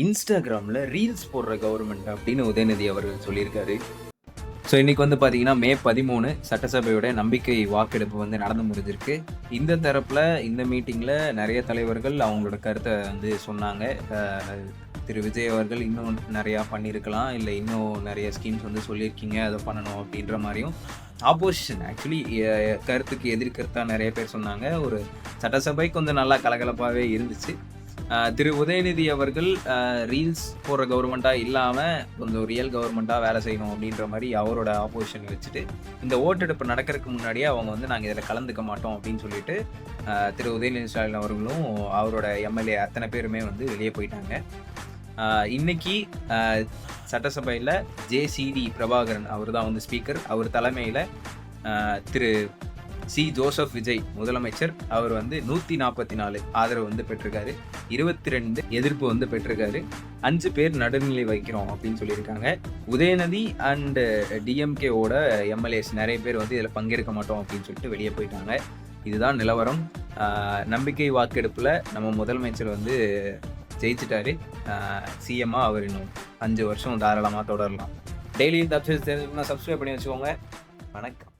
இன்ஸ்டாகிராமில் ரீல்ஸ் போடுற கவர்மெண்ட் அப்படின்னு உதயநிதி அவர்கள் சொல்லியிருக்காரு. ஸோ இன்றைக்கி வந்து பார்த்தீங்கன்னா மே 13 சட்டசபையோட நம்பிக்கை வாக்கெடுப்பு வந்து நடந்து முடிஞ்சிருக்கு. இந்த தரப்பில் இந்த மீட்டிங்கில் நிறைய தலைவர்கள் அவங்களோட கருத்தை வந்து சொன்னாங்க. திரு விஜய் அவர்கள் இன்னும் நிறையா பண்ணியிருக்கலாம், இல்லை இன்னும் நிறைய ஸ்கீம்ஸ் வந்து சொல்லியிருக்கீங்க, அதை பண்ணணும் அப்படின்ற மாதிரியும் ஆப்போசிஷன் ஆக்சுவலி கருத்துக்கு எதிர்கருத்தாக நிறைய பேர் சொன்னாங்க. ஒரு சட்டசபை கொஞ்சம் நல்லா கலகலப்பாகவே இருந்துச்சு. திரு உதயநிதி அவர்கள் ரீல்ஸ் போடுற கவர்மெண்ட்டாக இல்லாமல் கொஞ்சம் ரியல் கவர்மெண்ட்டாக வேலை செய்யணும் அப்படின்ற மாதிரி அவரோட ஆப்போசிஷன் வச்சுட்டு இந்த ஓட்டெடுப்பு நடக்கிறதுக்கு முன்னாடியே அவங்க வந்து நாங்கள் இதில் கலந்துக்க மாட்டோம் அப்படின்னு சொல்லிட்டு திரு உதயநிதி ஸ்டாலின் அவர்களும் அவரோட எம்எல்ஏ அத்தனை பேருமே வந்து வெளியே போயிட்டாங்க. இன்னைக்கு சட்டசபையில் ஜேசிடி பிரபாகரன் அவர் தான் வந்து ஸ்பீக்கர். அவர் தலைமையில் திரு சி ஜோசப் விஜய் முதலமைச்சர் அவர் வந்து 144 ஆதரவு வந்து பெற்றிருக்காரு, 22 எதிர்ப்பு வந்து பெற்றிருக்காரு, 5 பேர் நடுநிலை வைக்கிறோம் அப்படின்னு சொல்லியிருக்காங்க. உதயநிதி அண்ட் டிஎம்கேவோட எம்எல்ஏஸ் நிறைய பேர் வந்து இதில் பங்கேற்க மாட்டோம் அப்படின்னு சொல்லிட்டு வெளியே போயிட்டாங்க. இதுதான் நிலவரம். நம்பிக்கை வாக்கெடுப்பில் நம்ம முதலமைச்சர் வந்து ஜெயிச்சிட்டாரு. சிஎம்மாக அவர் இன்னும் 5 வருஷம் தாராளமாக தொடரலாம். டெய்லி இந்த அப்டேட்ஸ் தெரிஞ்சுக்கணும்னா சப்ஸ்கிரைப் பண்ணி வச்சுக்கோங்க. வணக்கம்.